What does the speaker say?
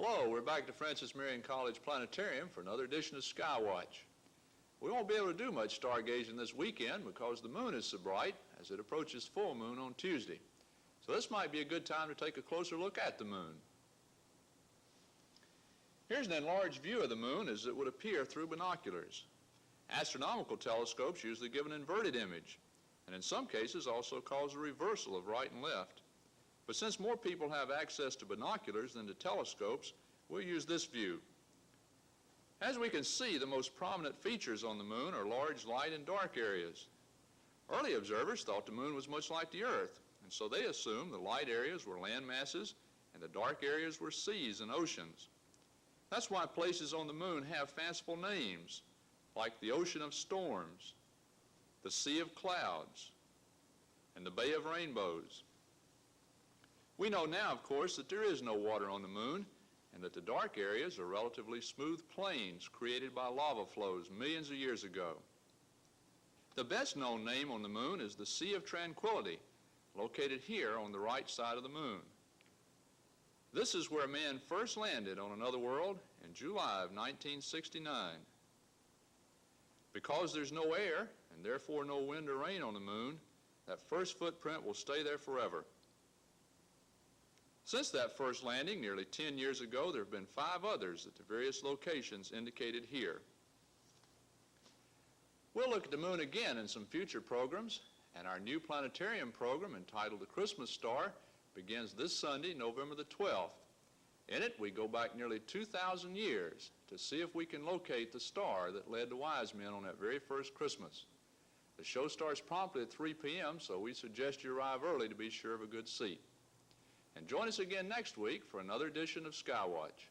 Hello, we're back to Francis Marion College Planetarium for another edition of Skywatch. We won't be able to do much stargazing this weekend because the moon is so bright as it approaches full moon on Tuesday. So this might be a good time to take a closer look at the moon. Here's an enlarged view of the moon as it would appear through binoculars. Astronomical telescopes usually give an inverted image, and in some cases also cause a reversal of right and left. But since more people have access to binoculars than to telescopes, we'll use this view. As we can see, the most prominent features on the moon are large light and dark areas. Early observers thought the moon was much like the Earth, and so they assumed the light areas were land masses and the dark areas were seas and oceans. That's why places on the moon have fanciful names, like the Ocean of Storms, the Sea of Clouds, and the Bay of Rainbows. We know now, of course, that there is no water on the moon and that the dark areas are relatively smooth plains created by lava flows millions of years ago. The best known name on the moon is the Sea of Tranquility, located here on the right side of the moon. This is where man first landed on another world in July of 1969. Because there's no air and therefore no wind or rain on the moon, that first footprint will stay there forever. Since that first landing, nearly 10 years ago, there have been 5 others at the various locations indicated here. We'll look at the moon again in some future programs, and our new planetarium program entitled The Christmas Star begins this Sunday, November the 12th. In it, we go back nearly 2,000 years to see if we can locate the star that led the wise men on that very first Christmas. The show starts promptly at 3 p.m., so we suggest you arrive early to be sure of a good seat. And join us again next week for another edition of Skywatch.